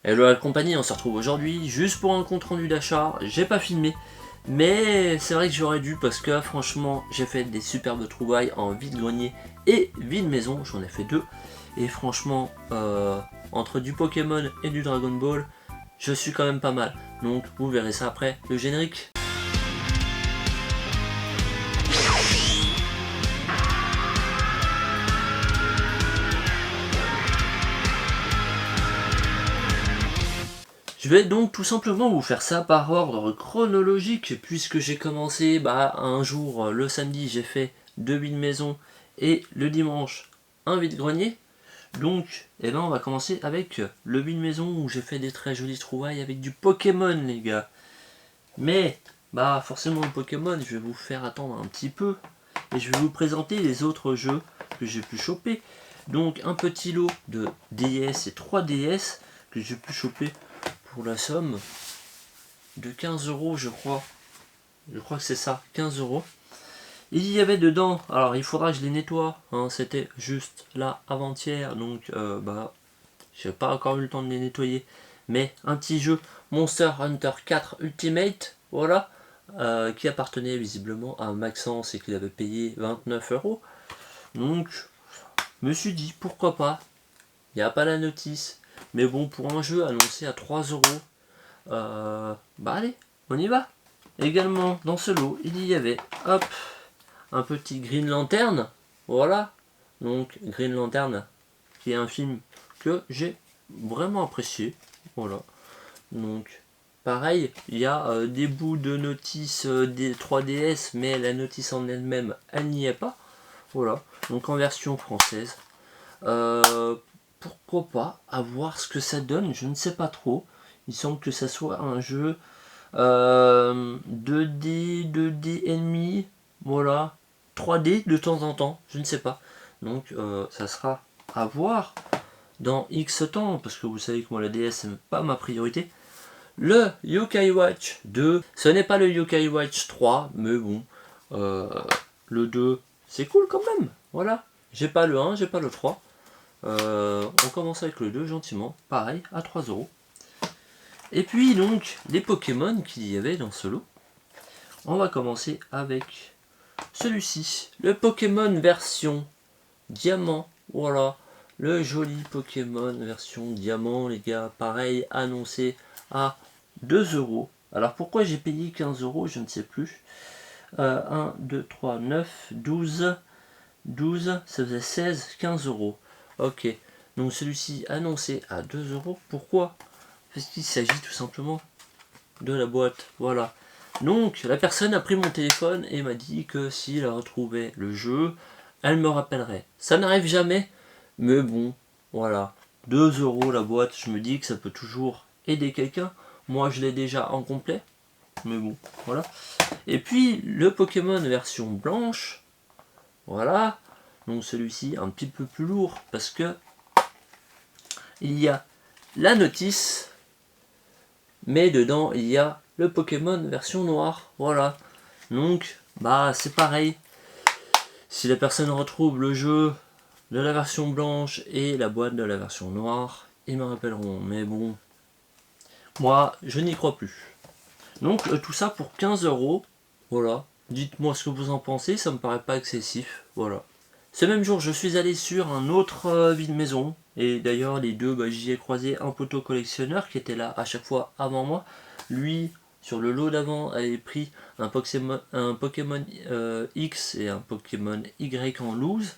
Hello la compagnie, on se retrouve aujourd'hui juste pour un compte rendu d'achat. J'ai pas filmé, mais c'est vrai que j'aurais dû parce que franchement j'ai fait des superbes trouvailles en vide-grenier et vide-maison, j'en ai fait deux. Et franchement, entre du Pokémon et du Dragon Ball, je suis quand même pas mal. Donc vous verrez ça après le générique. Je vais donc tout simplement vous faire ça par ordre chronologique, puisque j'ai commencé un jour, le samedi, j'ai fait 2 vide-maison et le dimanche un vide-grenier. Donc, on va commencer avec le vide-maison où j'ai fait des très jolies trouvailles avec du Pokémon, les gars. Mais, forcément, le Pokémon, je vais vous faire attendre un petit peu et je vais vous présenter les autres jeux que j'ai pu choper. Donc, un petit lot de DS et 3DS que j'ai pu choper pour la somme de 15 € je crois. Je crois que c'est ça, 15 €. Il y avait dedans, alors il faudra que je les nettoie, hein, c'était juste là avant-hier, donc j'ai pas encore eu le temps de les nettoyer. Mais un petit jeu Monster Hunter 4 Ultimate, voilà, qui appartenait visiblement à Maxence et qu'il avait payé 29 €. Donc je me suis dit pourquoi pas, il n'y a pas la notice, mais bon, pour un jeu annoncé à 3 €, allez, on y va. Également dans ce lot, il y avait hop un petit Green Lantern, voilà. Donc Green Lantern, qui est un film que j'ai vraiment apprécié, voilà. Donc pareil, il y a des bouts de notice des 3DS, mais la notice en elle-même, elle n'y est pas, voilà. Donc en version française. Pourquoi pas, à voir ce que ça donne, je ne sais pas trop. Il semble que ça soit un jeu 2D ennemi, voilà, 3D de temps en temps, je ne sais pas. Donc ça sera à voir dans X temps, parce que vous savez que moi la DS c'est pas ma priorité. Le Yokai Watch 2, ce n'est pas le Yokai Watch 3, mais bon, le 2 c'est cool quand même, voilà. J'ai pas le 1, j'ai pas le 3. On commence avec le 2 gentiment, pareil, à 3 €. Et puis donc, les Pokémon qu'il y avait dans ce lot. On va commencer avec celui-ci, le Pokémon version Diamant, voilà. Le joli Pokémon version Diamant, les gars, pareil, annoncé à 2 €. Alors pourquoi j'ai payé 15 €, je ne sais plus. 1, 2, 3, 9, 12, 12, ça faisait 16, 15 €. Ok, donc celui-ci annoncé à 2 €. Pourquoi? Parce qu'il s'agit tout simplement de la boîte, voilà. Donc la personne a pris mon téléphone et m'a dit que s'il retrouvait le jeu, elle me rappellerait. Ça n'arrive jamais, mais bon, voilà. 2 € la boîte, je me dis que ça peut toujours aider quelqu'un. Moi je l'ai déjà en complet, mais bon, voilà. Et puis le Pokémon version blanche, voilà. Donc celui-ci un petit peu plus lourd parce que il y a la notice, mais dedans il y a le Pokémon version noire, voilà. Donc c'est pareil, si la personne retrouve le jeu de la version blanche et la boîte de la version noire, ils me rappelleront, mais bon, moi je n'y crois plus. Donc tout ça pour 15 €, voilà. Dites-moi ce que vous en pensez, ça me paraît pas excessif, voilà. Ce même jour, je suis allé sur un autre vide-maison, et d'ailleurs les deux, j'y ai croisé un poteau collectionneur qui était là à chaque fois avant moi. Lui, sur le lot d'avant, avait pris un Pokémon X et un Pokémon Y en loose,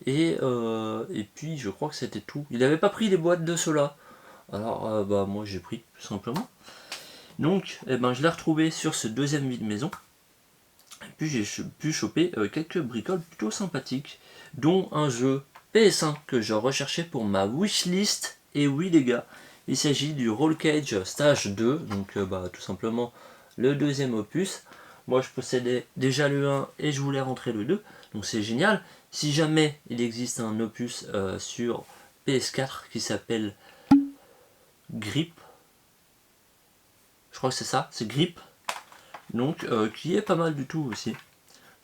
et puis je crois que c'était tout. Il n'avait pas pris les boîtes de ceux-là, alors moi j'ai pris tout simplement. Donc je l'ai retrouvé sur ce deuxième vide-maison. Et puis j'ai pu choper quelques bricoles plutôt sympathiques, dont un jeu PS1 que je recherchais pour ma wishlist. Et oui les gars, il s'agit du Roll Cage Stage 2, donc tout simplement le deuxième opus. Moi je possédais déjà le 1 et je voulais rentrer le 2, donc c'est génial. Si jamais il existe un opus sur PS4 qui s'appelle Grip, je crois que c'est ça, c'est Grip, donc qui est pas mal du tout aussi.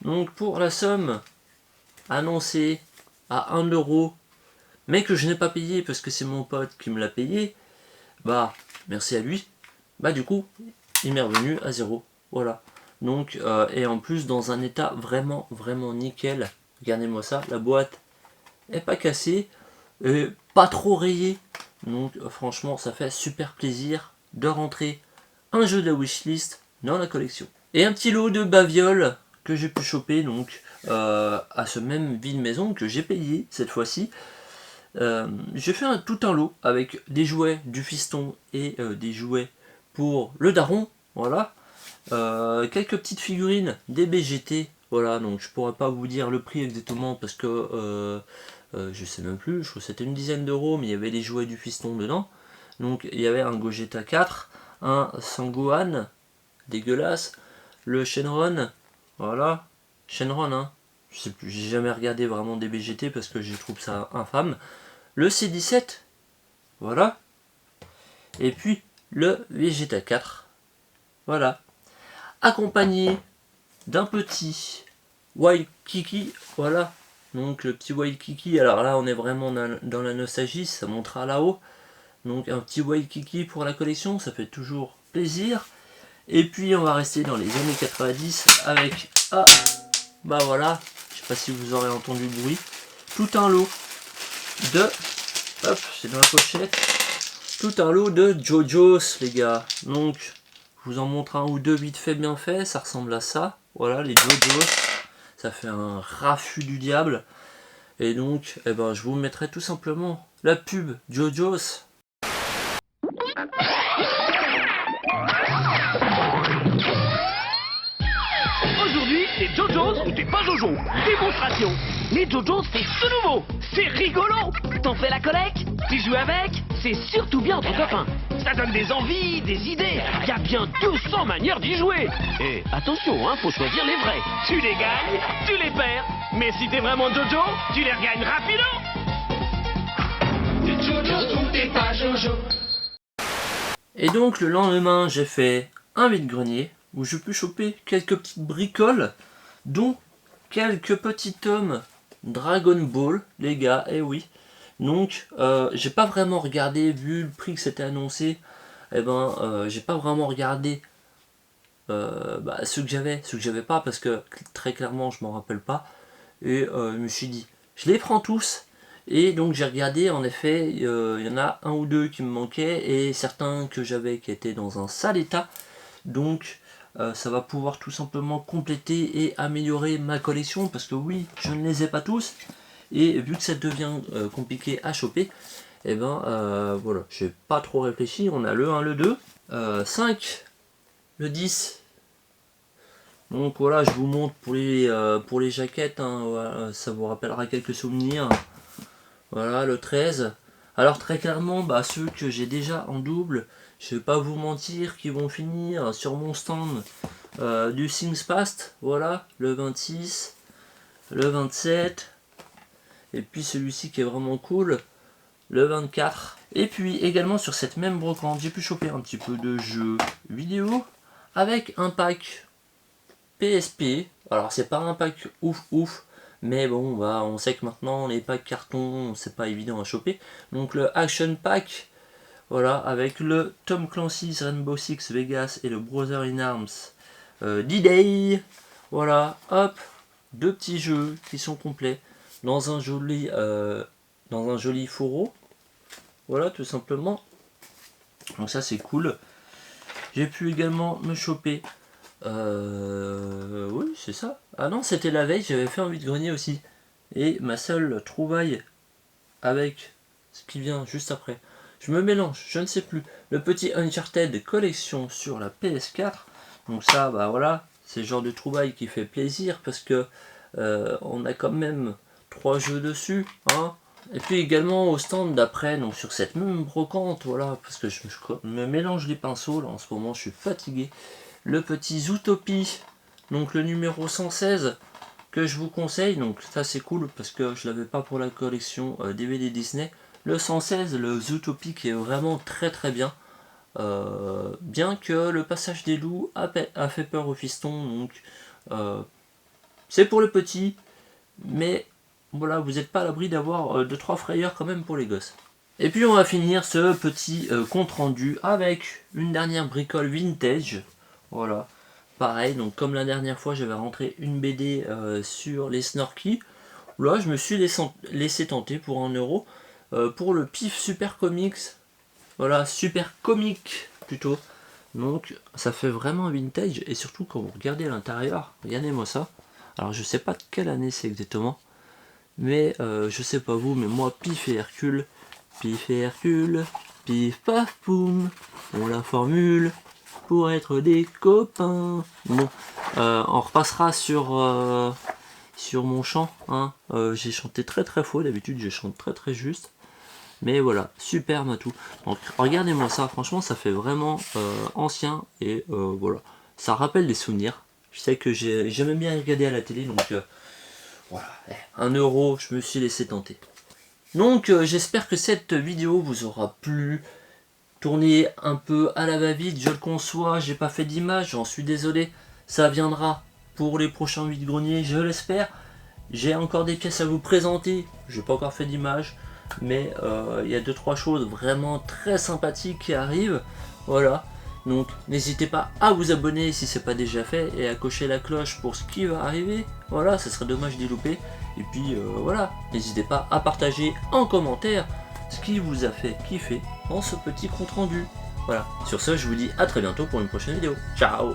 Donc pour la somme annoncée à 1 €, mais que je n'ai pas payé parce que c'est mon pote qui me l'a payé, bah merci à lui, bah du coup il m'est revenu à 0. Voilà. Donc et en plus dans un état vraiment nickel. Regardez-moi ça, la boîte est pas cassée et pas trop rayée. Donc franchement ça fait super plaisir de rentrer un jeu de la wishlist dans la collection. Et un petit lot de bavioles que j'ai pu choper donc à ce même vide maison que j'ai payé cette fois-ci. J'ai fait tout un lot avec des jouets du fiston et des jouets pour le daron, voilà. Quelques petites figurines des BGT, voilà, donc je pourrais pas vous dire le prix exactement parce que je sais même plus, je crois que c'était une dizaine d'euros, mais il y avait les jouets du fiston dedans. Donc il y avait un Gogeta 4, un Sangohan, dégueulasse, le Shenron, voilà, Shenron, hein, je sais plus, j'ai jamais regardé vraiment des BGT parce que je trouve ça infâme. Le C17, voilà, et puis le Vegeta 4, voilà, accompagné d'un petit Waikiki, voilà, donc le petit Waikiki, alors là on est vraiment dans la nostalgie, ça montera là-haut, donc un petit Waikiki pour la collection, ça fait toujours plaisir. Et puis on va rester dans les années 90 avec, ah, bah voilà, je sais pas si vous aurez entendu le bruit, tout un lot de, hop, c'est dans la pochette, tout un lot de JoJo's les gars. Donc je vous en montre un ou deux vite fait bien fait, ça ressemble à ça, voilà les JoJo's, ça fait un raffut du diable. Et donc eh ben, je vous mettrai tout simplement la pub JoJo's. Aujourd'hui, c'est JoJo's ou t'es pas Jojo. Démonstration. Les JoJo's, c'est tout nouveau. C'est rigolo. T'en fais la collecte, tu joues avec. C'est surtout bien entre copains. Ça donne des envies, des idées. Il y a bien 200 manières d'y jouer. Et attention, hein, faut choisir les vrais. Tu les gagnes, tu les perds. Mais si t'es vraiment Jojo, tu les regagnes rapido. T'es JoJo's ou t'es pas Jojo. Et donc le lendemain, j'ai fait un vide-grenier où je peux choper quelques petites bricoles, dont quelques petits tomes Dragon Ball, les gars, eh oui. Donc j'ai pas vraiment regardé, vu le prix que c'était annoncé, eh ben j'ai pas vraiment regardé ceux que j'avais pas, parce que très clairement je m'en rappelle pas. Et je me suis dit, je les prends tous. Et donc j'ai regardé, en effet, il y en a un ou deux qui me manquaient, et certains que j'avais qui étaient dans un sale état. Donc ça va pouvoir tout simplement compléter et améliorer ma collection, parce que oui, je ne les ai pas tous, et vu que ça devient compliqué à choper, et ben voilà, j'ai pas trop réfléchi. On a le 1, le 2, 5, le 10. Donc voilà, je vous montre pour les jaquettes, hein, voilà, ça vous rappellera quelques souvenirs. Voilà, le 13. Alors très clairement, ceux que j'ai déjà en double, je vais pas vous mentir, qui vont finir sur mon stand du Things Past. Voilà, le 26, le 27, et puis celui-ci qui est vraiment cool, le 24. Et puis également sur cette même brocante, j'ai pu choper un petit peu de jeux vidéo avec un pack PSP. Alors c'est pas un pack ouf, mais bon, on sait que maintenant les packs carton, c'est pas évident à choper. Donc le Action Pack, voilà, avec le Tom Clancy's Rainbow Six Vegas et le Brother in Arms D-Day. Voilà, hop, deux petits jeux qui sont complets dans un joli fourreau. Voilà, tout simplement. Donc ça c'est cool. J'ai pu également me choper. Oui, c'est ça. Ah non, c'était la veille, j'avais fait un vide-grenier aussi. Et ma seule trouvaille avec ce qui vient juste après, je me mélange, je ne sais plus. Le petit Uncharted collection sur la PS4. Donc ça, voilà, c'est le genre de trouvaille qui fait plaisir parce que on a quand même 3 jeux dessus, hein. Et puis également au stand d'après, donc sur cette même brocante, voilà, parce que je me mélange les pinceaux, là en ce moment je suis fatigué. Le petit Zootopie, donc le numéro 116, que je vous conseille, donc ça c'est cool parce que je l'avais pas pour la collection DVD Disney. Le 116, le Zootopie qui est vraiment très bien. Bien que le passage des loups a fait peur au fiston, donc c'est pour le petit, mais voilà, vous n'êtes pas à l'abri d'avoir 2-3 frayeurs quand même pour les gosses. Et puis on va finir ce petit compte rendu avec une dernière bricole vintage. Voilà, pareil, donc comme la dernière fois j'avais rentré une BD sur les Snorky. Là je me suis laissé tenter pour 1 euro pour le Pif Super Comics. Voilà, Super Comic plutôt. Donc ça fait vraiment vintage, et surtout quand vous regardez l'intérieur, regardez-moi ça. Alors je sais pas de quelle année c'est exactement, mais je sais pas vous, mais moi Pif et Hercule, Pif paf poum, on la formule pour être des copains. Bon, on repassera sur mon chant, hein. J'ai chanté très très faux, d'habitude je chante très très juste. Mais voilà, super Matou. Donc regardez-moi ça, franchement ça fait vraiment ancien, et voilà, ça rappelle des souvenirs. Je sais que j'aime bien regarder à la télé, donc voilà, 1 euro, je me suis laissé tenter. Donc j'espère que cette vidéo vous aura plu. Tournée un peu à la va-vite, je le conçois, j'ai pas fait d'image, j'en suis désolé. Ça viendra pour les prochains vide-greniers, je l'espère. J'ai encore des pièces à vous présenter, j'ai pas encore fait d'image, mais il y a 2-3 choses vraiment très sympathiques qui arrivent. Voilà, donc n'hésitez pas à vous abonner si c'est pas déjà fait, et à cocher la cloche pour ce qui va arriver. Voilà, ça serait dommage d'y louper. Et puis voilà, n'hésitez pas à partager en commentaire ce qui vous a fait kiffer dans ce petit compte rendu. Voilà, sur ce je vous dis à très bientôt pour une prochaine vidéo. Ciao!